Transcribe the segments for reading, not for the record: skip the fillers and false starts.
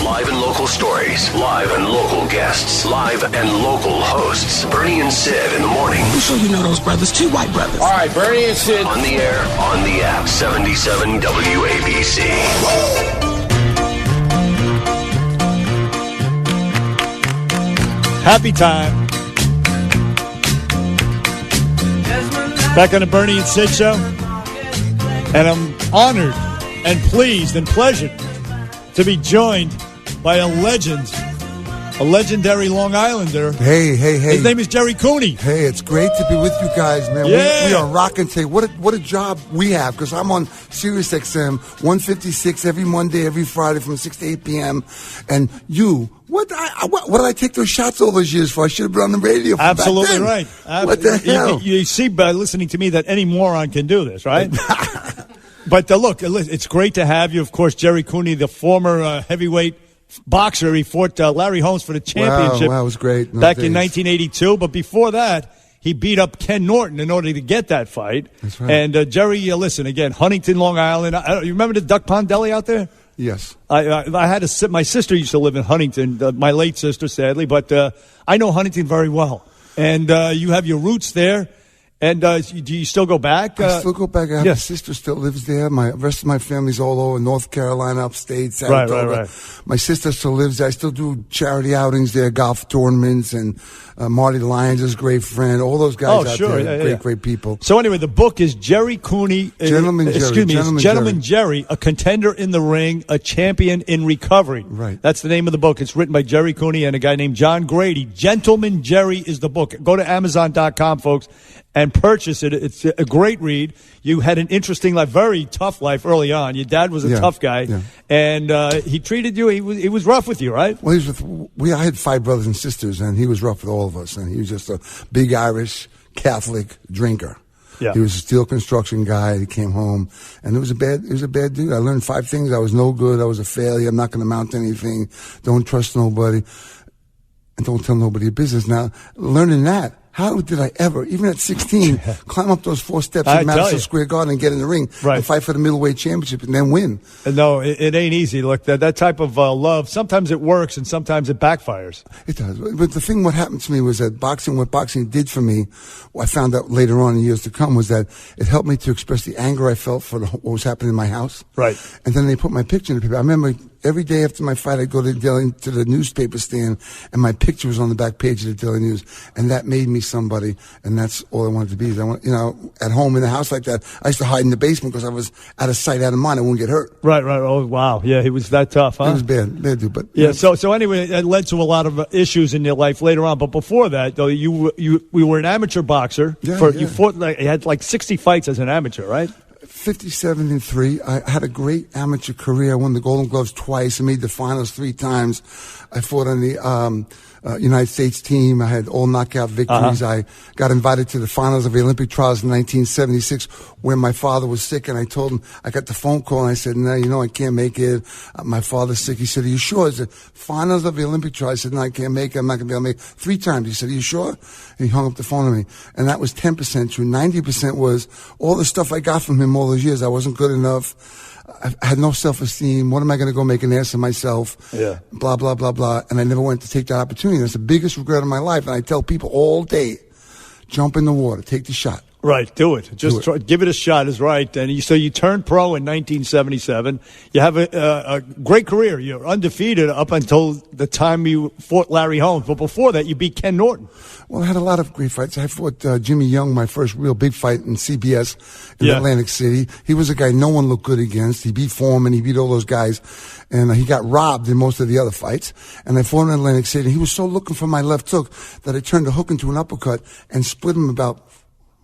Live and local stories, live and local guests, live and local hosts. Bernie and Sid in the morning. I'm sure you know those brothers, two white brothers. All right, Bernie and Sid. On the air, on the app, 77 WABC. Happy time. Back on the Bernie and Sid show. And I'm honored and pleased and pleasured to be joined by a legend, a legendary Long Islander. Hey. His name is Gerry Cooney. Hey, it's great to be with you guys, man. Yeah. We are rocking today. What a job we have, because I'm on Sirius XM 156 every Monday, every Friday from 6 to 8 p.m. And what did I take those shots all those years for? I should have been on the radio for Absolutely back then. right. What the hell? You see by listening to me that any moron can do this, right? But look, it's great to have you. Of course, Gerry Cooney, the former heavyweight boxer. He fought Larry Holmes for the championship. Wow, it was great. Back in 1982. But before that, he beat up Ken Norton in order to get that fight. That's right. And Gerry, listen, again, Huntington, Long Island. You remember the Duck Pond Deli out there? Yes. I had to my sister used to live in Huntington, my late sister, sadly. But I know Huntington very well. And you have your roots there. And do you still go back? I still go back. I have a sister still lives there. The rest of my family's all over North Carolina, upstate, Saratoga. Right. My sister still lives there. I still do charity outings there, golf tournaments, and Marty Lyons is a great friend. All those guys out there, great people. So anyway, the book is Gerry Cooney. Gentleman Gerry, a contender in the ring, a champion in recovery. Right. That's the name of the book. It's written by Gerry Cooney and a guy named John Grady. Gentleman Gerry is the book. Go to Amazon.com, folks, and purchase it. It's a great read. You had an interesting life, very tough life early on. Your dad was a tough guy, and he treated you. He was rough with you, right? Well, I had 5 brothers and sisters, and he was rough with all of us. And he was just a big Irish Catholic drinker. Yeah. He was a steel construction guy. He came home, and it was a bad dude. I learned 5 things. I was no good. I was a failure. I'm not going to amount to anything. Don't trust nobody, and don't tell nobody your business. Now, learning that. How did I ever, even at 16, climb up those 4 steps in Madison Square Garden and get in the ring and fight for the middleweight championship and then win? No, it ain't easy. Look, that type of love, sometimes it works and sometimes it backfires. It does. But the thing, what happened to me was that what boxing did for me, what I found out later on in years to come, was that it helped me to express the anger I felt for what was happening in my house. Right. And then they put my picture in the paper. I remember every day after my fight, I'd go to the newspaper stand, and my picture was on the back page of the Daily News, and that made me somebody, and that's all I wanted to be. At home in a house like that, I used to hide in the basement because I was out of sight, out of mind. I wouldn't get hurt. Right. Oh, wow. Yeah, he was that tough, huh? It was bad dude. But yeah. So anyway, it led to a lot of issues in your life later on. But before that, though, we were an amateur boxer. You fought you had like 60 fights as an amateur, right? 57-3. I had a great amateur career. I won the Golden Gloves twice. I made the finals 3 times. I fought on the United States team. I had all knockout victories. I got invited to the finals of the Olympic trials in 1976 when my father was sick, and I told him, I got the phone call, and I said, no, I can't make it. My father's sick. He said, are you sure? I said, finals of the Olympic trials. I said, no, I can't make it. I'm not going to be able to make it. 3 times. He said, are you sure? And he hung up the phone on me. And that was 10% true. 90% was all the stuff I got from him all those years. I wasn't good enough. I had no self-esteem. What am I going to go make an ass of myself? Yeah. Blah, blah, blah, blah. And I never went to take that opportunity. That's the biggest regret of my life. And I tell people all day, jump in the water, take the shot. Right, do it. Just give it a shot is right. And so you turned pro in 1977. You have a great career. You're undefeated up until the time you fought Larry Holmes. But before that, you beat Ken Norton. Well, I had a lot of great fights. I fought Jimmy Young, my first real big fight in CBS in Atlantic City. He was a guy no one looked good against. He beat Foreman. He beat all those guys. And he got robbed in most of the other fights. And I fought in Atlantic City. He was so looking for my left hook that I turned the hook into an uppercut and split him about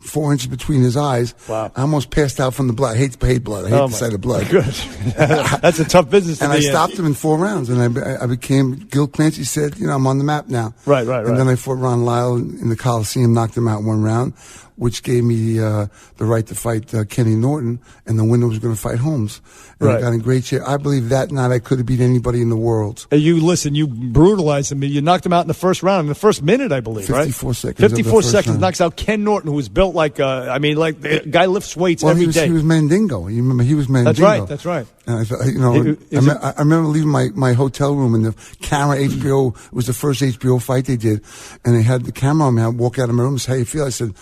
4 inches between his eyes. Wow. I almost passed out from the blood. I hate blood. I hate the sight of blood. Good. That's a tough business to and be I stopped him in 4 rounds, and I became, Gil Clancy said, I'm on the map now. Right. And then I fought Ron Lyle in the Coliseum, knocked him out 1 round. which gave me the right to fight Kenny Norton, and the winner was going to fight Holmes. And I got in great shape. I believe that night I could have beat anybody in the world. You brutalized him. You knocked him out in the first round, in the first minute, I believe, 54 right? seconds. 54 seconds, knocks out Ken Norton, who was built like the guy lifts weights every day. He was Mandingo. You remember, he was Mandingo. That's right. And I thought, I remember leaving my hotel room, and the camera, HBO, it was the first HBO fight they did, and they had the camera on me. I walk out of my room and say, how you feel? I said,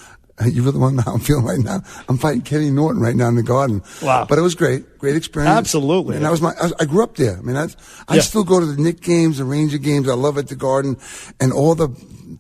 you really want to know how I'm feeling right now? I'm fighting Kenny Norton right now in the Garden. Wow. But it was great experience. Absolutely. And I grew up there. I mean, I still go to the Knick games, the Ranger games. I love it at the Garden. And all the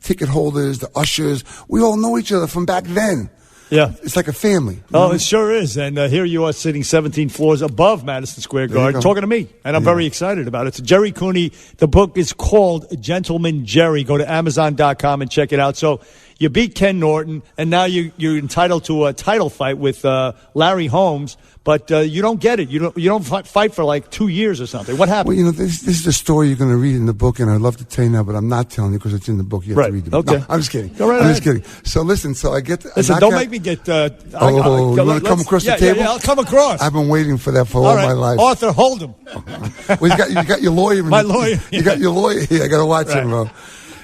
ticket holders, the ushers, we all know each other from back then. Yeah. It's like a family. It sure is. And here you are sitting 17 floors above Madison Square Garden talking to me. And I'm very excited about it. So Gerry Cooney, the book is called Gentleman Gerry. Go to Amazon.com and check it out. So you beat Ken Norton, and now you're entitled to a title fight with Larry Holmes, but you don't get it. You don't fight for like 2 years or something. What happened? Well, this is a story you're going to read in the book, and I'd love to tell you now, but I'm not telling you because it's in the book. You have to read the book. Okay. No, I'm just kidding. Go right I'm ahead. just kidding. So listen, I get... Listen, don't make me get... you want to come across the table? Yeah, I'll come across. I've been waiting for that for all my life. Arthur, hold him. Well, you got your lawyer. My lawyer. You got your lawyer here. I got to watch him, bro.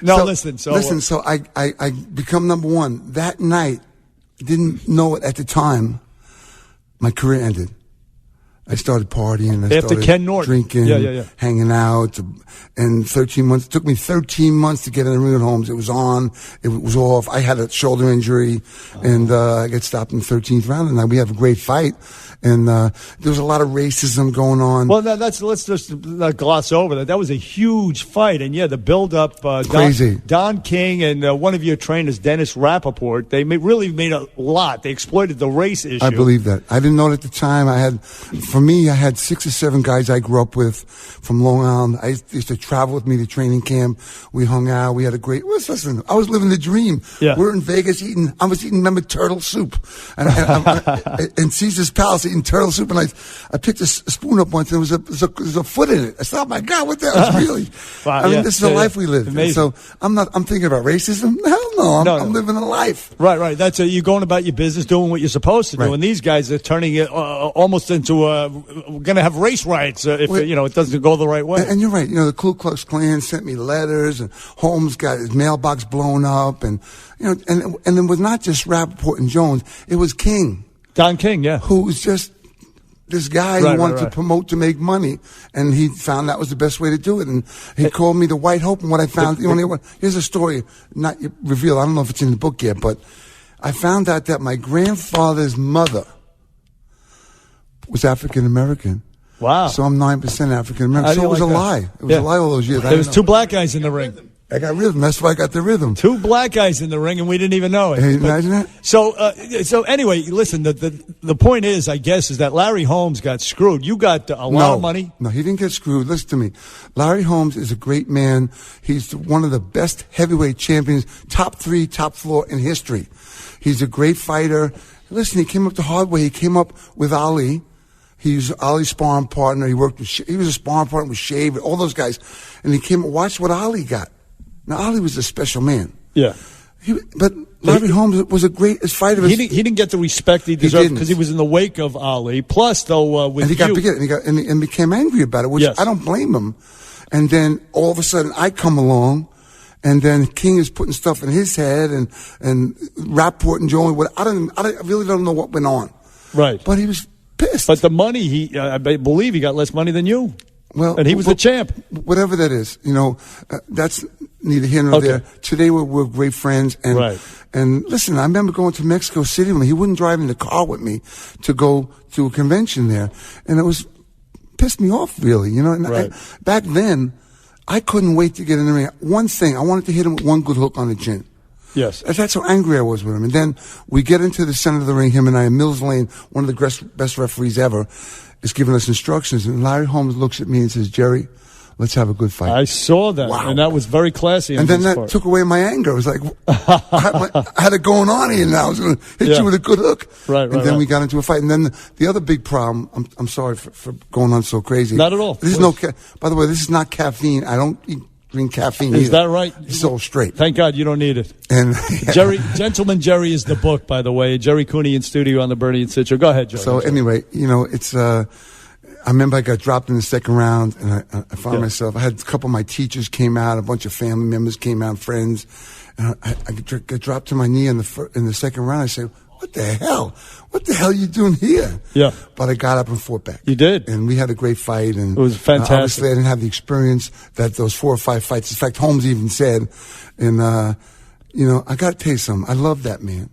No, listen. So I become number one. That night, didn't know it at the time, my career ended. I started partying. I started Ken Norton. Drinking, hanging out. And 13 months. It took me 13 months to get in the ring at Holmes. It was on. It was off. I had a shoulder injury. And I got stopped in the 13th round. And we had a great fight. And there was a lot of racism going on. Well, let's just gloss over that. That was a huge fight. And, the build-up. Crazy. Don King and one of your trainers, Dennis Rappaport, they really made a lot. They exploited the race issue. I believe that. I didn't know it at the time. I had 6 or 7 guys I grew up with from Long Island. I used to travel with me to training camp. We hung out. We had a great... Listen, I was living the dream. Yeah. We're in Vegas I was eating, remember, turtle soup. And in Caesar's Palace eating turtle soup. And I picked a spoon up once and there was a foot in it. I said, oh my God, what the hell is really? Wow, this is the life we live. Amazing. So I'm thinking about racism. Hell no. I'm living a life. Right. That's you're going about your business, doing what you're supposed to do. Right. And these guys are turning it almost into going to have race riots if it doesn't go the right way. And you're right. The Ku Klux Klan sent me letters, and Holmes got his mailbox blown up, and and it was not just Rappaport and Jones. It was King, Don King, who was just this guy who wanted to promote to make money, and he found that was the best way to do it. And he called me the White Hope. And what I found, here's a story not revealed. I don't know if it's in the book yet, but I found out that my grandfather's mother was African American. Wow. So I'm 9% African American. So it was a lie. It was a lie all those years. There was 2 black guys in the ring. I got rhythm. That's why I got the rhythm. 2 black guys in the ring, and we didn't even know it. Hey, imagine that. So anyway, listen. The point is, I guess, is that Larry Holmes got screwed. You got a lot of money. No, he didn't get screwed. Listen to me. Larry Holmes is a great man. He's one of the best heavyweight champions, top 3, top floor in history. He's a great fighter. Listen, he came up the hard way. He came up with Ali. He was Ali's sparring partner. He worked with. He was a sparring partner with Shave, all those guys, and he came. Watch what Ali got. Now Ali was a special man. Yeah. But Larry Holmes was a great fighter. He didn't get the respect he deserved because he was in the wake of Ali. Plus, though, with and became angry about it, which I don't blame him. And then all of a sudden, I come along, and then King is putting stuff in his head, and Rappaport and Joey. I really don't know what went on. Right. But he was pissed. But the money, I believe he got less money than you. Well, and he was the champ. Whatever that is, that's neither here nor there. Today we're great friends, and listen, I remember going to Mexico City with him. He wouldn't drive in the car with me to go to a convention there, and it was pissed me off really. And back then, I couldn't wait to get in the ring. One thing, I wanted to hit him with one good hook on the chin. Yes. That's how angry I was with him. And then we get into the center of the ring, him and I, and Mills Lane, one of the best referees ever, is giving us instructions. And Larry Holmes looks at me and says, Gerry, let's have a good fight. I saw that. Wow. And that was very classy. And then that took away my anger. It was like, I had it going on here now. I was going to hit you with a good hook. Right. And then we got into a fight. And then the other big problem, I'm sorry for going on so crazy. Not at all. This is by the way, this is not caffeine. I don't eat drink caffeine. Is that right? It's all straight. Thank God you don't need it. And Gentleman Gerry is the book, by the way. Gerry Cooney in studio on the Bernie and Sid Show. Go ahead, Joe. So anyway, it's. I remember I got dropped in the second round, and I found myself. I had a couple of my teachers came out, a bunch of family members came out, friends, and I got dropped to my knee in the second round. I said, "What the hell? What the hell are you doing here?" Yeah. But I got up and fought back. You did, and we had a great fight. And it was fantastic. Obviously, I didn't have the experience that those 4 or 5 fights. In fact, Holmes even said, and I got to tell you something. I love that man.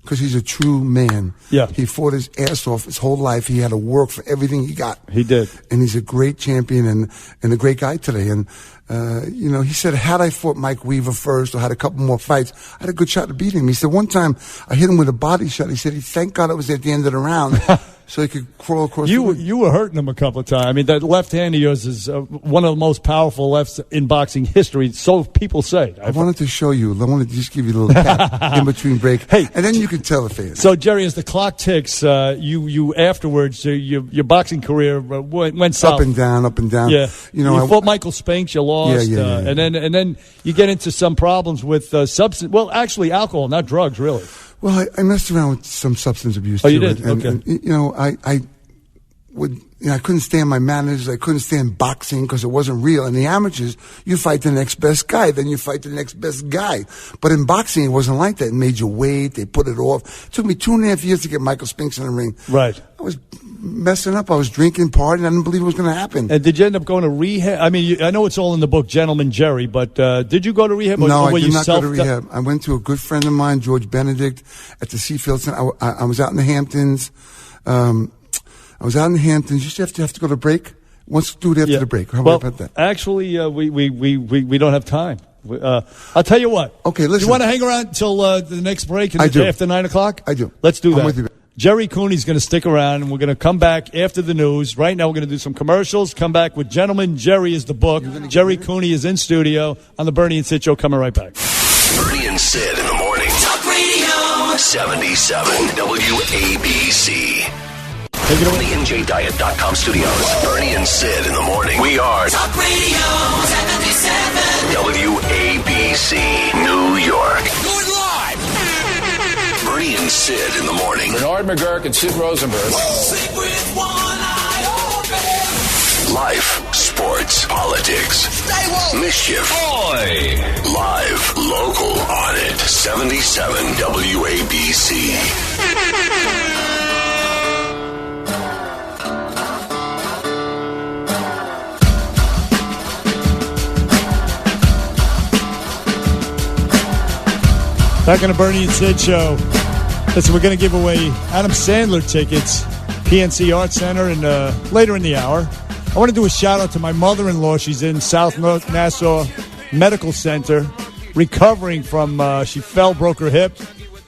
Because he's a true man. Yeah. He fought his ass off his whole life. He had to work for everything he got. He did. And he's a great champion and a great guy today. And, he said, had I fought Mike Weaver first or had a couple more fights, I had a good shot to beat him. He said, one time I hit him with a body shot. He said, thank God it was at the end of the round. So he could crawl across the ring. You were hurting him a couple of times. I mean, that left hand of yours is one of the most powerful lefts in boxing history. So people say. I wanted to show you. I wanted to just give you a little tap in between break. Hey, and then you can tell the fans. So, Gerry, as the clock ticks, you afterwards, your boxing career went south. Up and down. Yeah. You fought Michael Spinks, you lost. Yeah. And then you get into some problems with substance. Well, actually, alcohol, not drugs, really. Well, I messed around with some substance abuse. Oh, too. you did? And, Okay. I couldn't stand my managers. I couldn't stand boxing because it wasn't real. In the amateurs, you fight the next best guy, then you fight the next best guy. But in boxing, it wasn't like that. It made you wait. They put it off. It took me 2.5 years to get Michael Spinks in the ring. Right. I was messing up. I was drinking, partying. I didn't believe it was going to happen. And did you end up going to rehab? I mean, I know it's all in the book, Gentleman Gerry, but did you go to rehab? No, I did not go to rehab. I went to a good friend of mine, George Benedict, at the Seafield Center. I was out in the Hamptons. I was out in the Hamptons. You just have to go to break. Let's do it after the break. How about that? Actually, we don't have time. I'll tell you what. Okay, listen. You want to hang around until the next break? I do. After 9 o'clock? I do. Let's do that. I'm with you. Gerry Cooney's going to stick around, and we're going to come back after the news. Right now, we're going to do some commercials. Come back with Gentleman Gerry is the book. Gerry Cooney is in studio on the Bernie and Sid Show. Coming right back. Bernie and Sid in the morning. Talk Radio 77 WABC. Take it From away. the NJDiet.com studios, Bernie and Sid in the morning. We are Talk Radio 77. WABC, New York. Do it live. Bernie and Sid in the morning. Bernard McGurk and Sid Rosenberg. Sleep with one eye open. Life, sports, politics, Stay woke. mischief. Oi! Live, local, on it. 77 WABC. Back on the Bernie and Sid Show. Listen, we're going to give away Adam Sandler tickets, PNC Arts Center, and later in the hour. I want to do a shout-out to my mother-in-law. She's in South Nassau Medical Center, recovering from, she fell, broke her hip.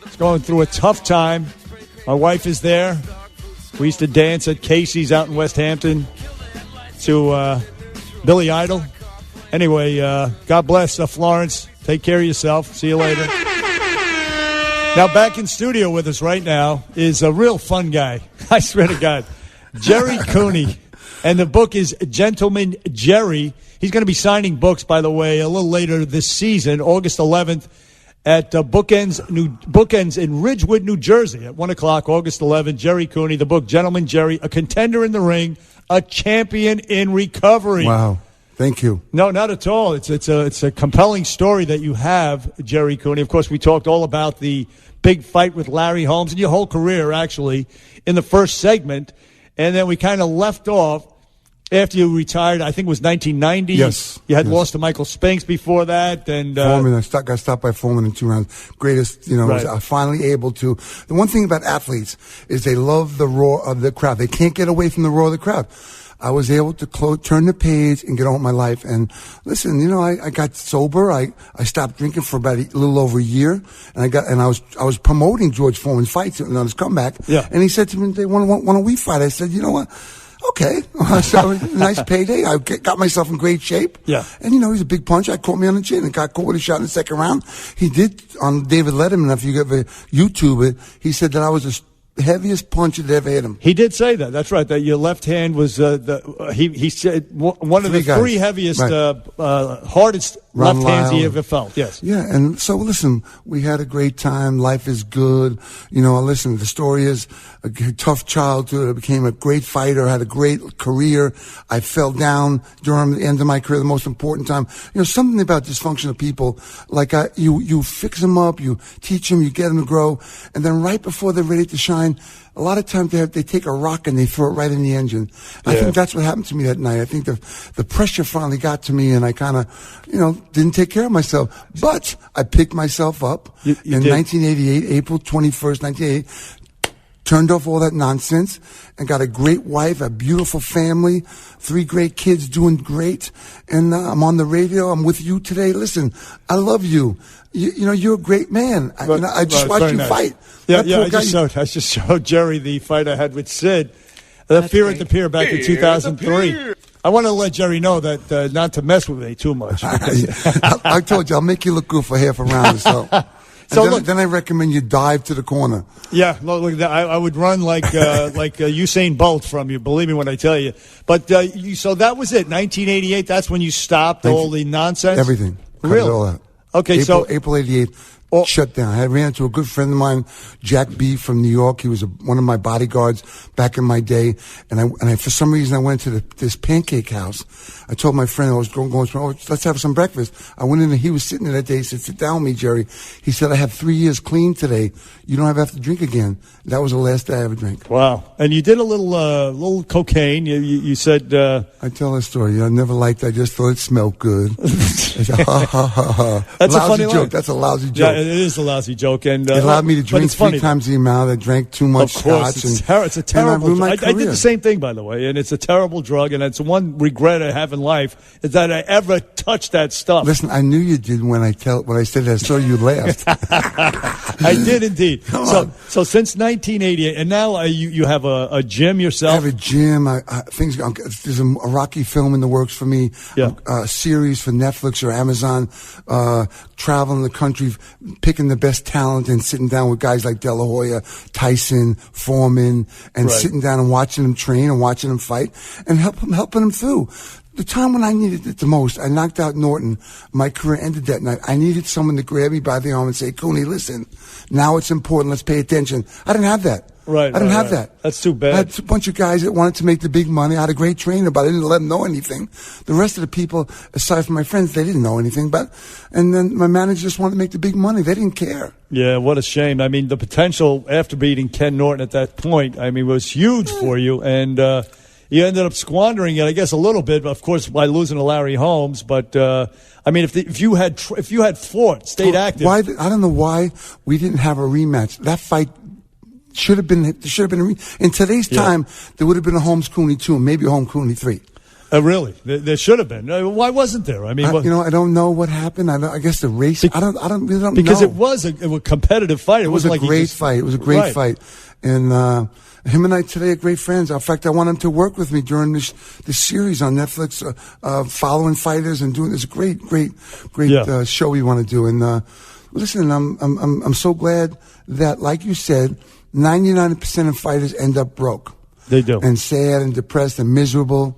She's going through a tough time. My wife is there. We used to dance at Casey's out in West Hampton to Billy Idol. Anyway, God bless Florence. Take care of yourself. See you later. Now, back in studio with us right now is a real fun guy. I swear to God. Gerry Cooney. And the book is Gentleman Gerry. He's going to be signing books, by the way, a little later this season, August 11th, at Bookends in Ridgewood, New Jersey, at 1 o'clock, August 11th. Gerry Cooney, the book Gentleman Gerry, a contender in the ring, a champion in recovery. Wow. Thank you. No, not at all. It's a compelling story that you have, Gerry Cooney. Of course, we talked all about the big fight with Larry Holmes and your whole career, actually, in the first segment. And then we kind of left off after you retired. I think it was 1990. Yes. You had lost to Michael Spinks before that. And Foreman, I got stopped by Foreman in 2 rounds. Greatest, Right. was finally able to. The one thing about athletes is they love the roar of the crowd. They can't get away from the roar of the crowd. I was able to turn the page and get on with my life. And listen, I got sober. I stopped drinking for about a little over a year, and I was promoting George Foreman's fights on his comeback. Yeah. And he said to me, "They want a we fight." I said, "You know what? Okay." So nice payday. I got myself in great shape. Yeah. And he's a big puncher. I caught me on the chin and got caught with a shot in the second round. He did on David Letterman. If you ever YouTube it, he said that I was heaviest punch that ever hit him. He did say that. That's right. That your left hand was he said one of the three heaviest, hardest Ron left hands he Lyle. ever felt. Yes. Yeah, and so listen, we had a great time. Life is good. Listen, the story is a tough childhood. I became a great fighter, had a great career. I fell down during the end of my career, the most important time. Something about dysfunctional people, like you fix them up, you teach them, you get them to grow, and then right before they're ready to shine, a lot of times they take a rock and they throw it right in the engine. I think that's what happened to me that night. I think the pressure finally got to me, and I kind of, didn't take care of myself. But I picked myself up in 1988, April 21st, 1988. Turned off all that nonsense and got a great wife, a beautiful family, 3 great kids doing great. And I'm on the radio. I'm with you today. Listen, I love you. You're a great man. I just watched you fight. Yeah, I just showed Jerry the fight I had with Sid, the Fear at the Pier back in 2003. I want to let Jerry know that not to mess with me too much. I told you, I'll make you look good for half a round or so. Then I recommend you dive to the corner. Yeah, look, I would run like Usain Bolt from you. Believe me when I tell you. But so that was it. 1988. That's when you stopped all the nonsense. Everything. Really? All that. Okay, April 88. Shut down. I ran into a good friend of mine, Jack B. from New York. He was one of my bodyguards back in my day. And I for some reason, I went to this pancake house. I told my friend I was going, let's have some breakfast. I went in and he was sitting there that day. He said, sit down with me, Jerry. He said, I have 3 years clean today. You don't have to drink again. That was the last day I ever drank. Wow. And you did a little cocaine. You said... I tell a story. I never liked it. I just thought it smelled good. That's a funny joke. line. That's a lousy joke. Yeah, it is a lousy joke. And it allowed me to drink 3 times the amount. I drank too much scotch. It's a terrible drug. I did the same thing, by the way, and it's a terrible drug, and it's one regret I have in life is that I ever touched that stuff. Listen, I knew you did when I said that, so you laughed. I did indeed. So since 1988, and now you have a gym yourself? I have a gym. There's a Rocky film in the works for me, a series for Netflix or Amazon, traveling the country, picking the best talent and sitting down with guys like De La Hoya, Tyson, Foreman, and sitting down and watching them train and watching them fight and helping them through. The time when I needed it the most, I knocked out Norton. My career ended that night. I needed someone to grab me by the arm and say, Cooney, listen, now it's important. Let's pay attention. I didn't have that. I didn't have that. That's too bad. I had a bunch of guys that wanted to make the big money. I had a great trainer, but I didn't let them know anything. The rest of the people, aside from my friends, they didn't know anything. And then my manager just wanted to make the big money. They didn't care. Yeah, what a shame. I mean, the potential after beating Ken Norton at that point, was huge for you. And you ended up squandering it, I guess, a little bit, of course, by losing to Larry Holmes. But if you had fought, stayed active, I don't know why we didn't have a rematch. That fight should have been. In today's time, there would have been a Holmes Cooney 2, and maybe a Holmes Cooney 3. Really? There should have been. Why wasn't there? I don't know what happened. I guess the race. I don't really don't know. Because it was a competitive fight. It was a great fight. It was a great fight, and. Him and I today are great friends. In fact, I want him to work with me during this series on Netflix, following fighters and doing this great show we want to do. And listen, I'm so glad that, like you said, 99% of fighters end up broke. They do, and sad and depressed and miserable.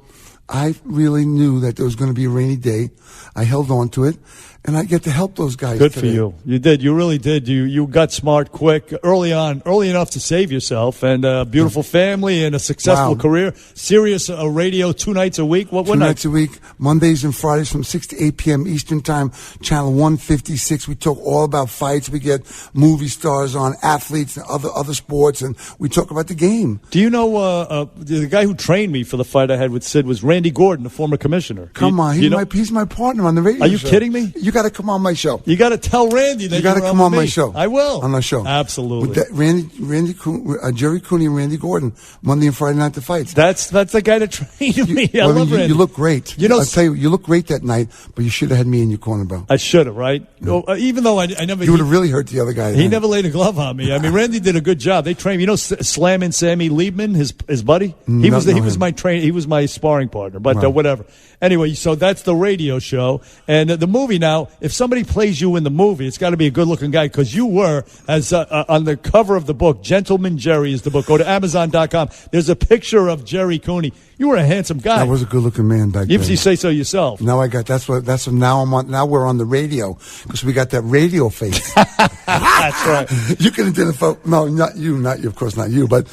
I really knew that there was going to be a rainy day. I held on to it. And I get to help those guys. Good today. for you. You did. You really did. You got smart quick, early enough to save yourself, and a beautiful family and a successful career. Sirius radio 2 nights a week. What 2 nights a week, Mondays and Fridays from 6 to 8 p.m. Eastern Time, channel 156. We talk all about fights. We get movie stars on, athletes and other sports, and we talk about the game. Do you know the guy who trained me for the fight I had with Sid was Randy Gordon, the former commissioner? Come on, he's my partner on the radio. Are you kidding me? You got to come on my show. You got to tell Randy that you got to come on my show. I will on our show. Absolutely. With Gerry Cooney and Randy Gordon, Monday and Friday night the fights. That's the guy that trained me. I love Randy. You look great. I'll tell you look great that night, but you should have had me in your corner, bro. I should have, right? No. Even though I never, you would have really hurt the other guy. He never laid a glove on me. Randy did a good job. They trained me. Slamming Sammy Liebman, his buddy. He was my trainer. He was my sparring partner. But whatever. Anyway, so that's the radio show and the movie now. Now, if somebody plays you in the movie, it's got to be a good-looking guy because you were, as on the cover of the book, Gentleman Gerry is the book. Go to Amazon.com. There's a picture of Gerry Cooney. You were a handsome guy. I was a good-looking man back then. If you say so yourself. Now now we're on the radio because we got that radio face. That's right. You can identify. No, not you. Of course, not you. But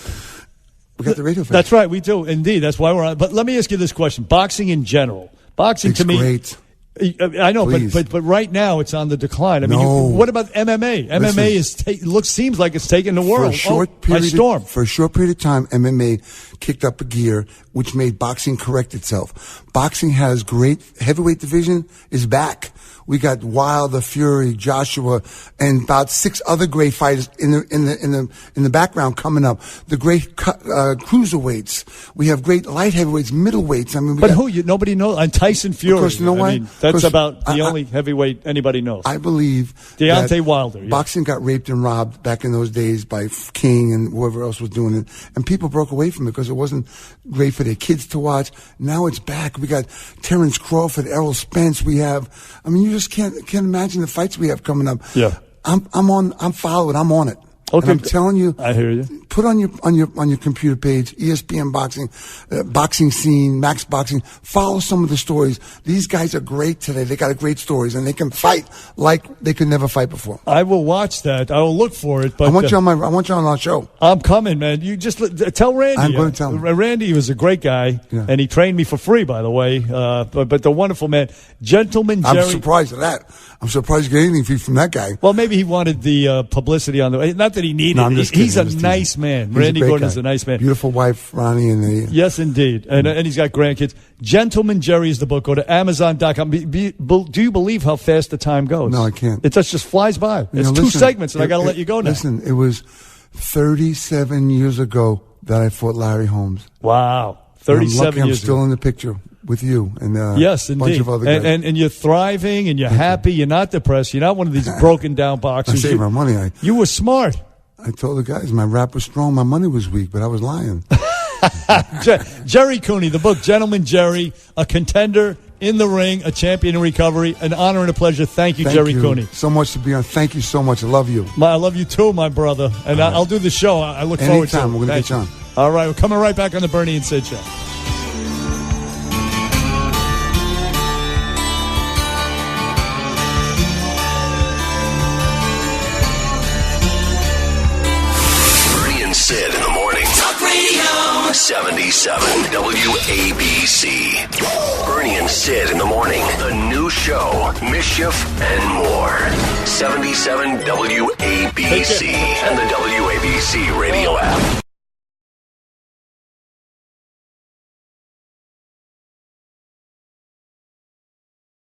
we got the radio face. That's right. We do indeed. That's why we're on. But let me ask you this question: boxing in general, boxing to me, great. I know, Please. but right now it's on the decline. I mean, No. what about MMA? MMA seems like it's taking the world by storm. For a short period of time, MMA kicked up a gear, which made boxing correct itself. Boxing has great heavyweight division is back. We got Wilder, Fury, Joshua, and about 6 other great fighters in the background coming up. The great cruiserweights. We have great light heavyweights, middleweights. I mean, Nobody knows. And Tyson Fury. Of course, you know why? I mean, that's about the only heavyweight anybody knows. I believe Deontay Wilder. Yeah. Boxing got raped and robbed back in those days by King and whoever else was doing it, and people broke away from it because it wasn't great for their kids to watch. Now it's back. We got Terrence Crawford, Errol Spence. We have. I mean, you just can't imagine the fights we have coming up. Yeah, I'm following. I'm on it. Okay, and I'm telling you, I hear you. Put on your computer page, ESPN Boxing, Boxing Scene, Max Boxing. Follow some of the stories. These guys are great today. They got great stories, and they can fight like they could never fight before. I will watch that. I will look for it. But I want you on our show. I'm coming, man. You just tell Randy. I'm going to tell him. Randy was a great guy, and he trained me for free, by the way. But the wonderful man, Gentleman Gerry. I'm surprised at that. I'm surprised you get anything from that guy. Well, maybe he wanted the publicity on the. Not that he needed. No, I'm just kidding. He's a nice man. Randy Gordon is a nice man. Beautiful wife, Ronnie, and yes, indeed, and he's got grandkids. Gentleman Gerry is the book. Go to Amazon.com. Do you believe how fast the time goes? No, I can't. It just flies by. It's 2 segments, and I got to let you go now. Listen, it was 37 years ago that I fought Larry Holmes. Wow, 37 years. I'm still in the picture with you and yes, a indeed. bunch of other guys. And you're thriving and you're happy. You're not depressed. You're not one of these broken down boxers. I saved my money. You were smart. I told the guys my rap was strong, my money was weak, but I was lying. Gerry Cooney, the book, Gentleman Gerry, a contender in the ring, a champion in recovery, an honor and a pleasure. Thank you, Gerry Cooney. So much to be on. Thank you so much. I love you. I love you too, my brother. And I'll do the show. I look forward to it. Anytime. We're going to get you on. All right. We're coming right back on the Bernie and Sid Show. Sid in the morning. Talk Radio. 77 WABC. Bernie and Sid in the morning. The new show. Mischief and more. 77 WABC and the WABC radio app.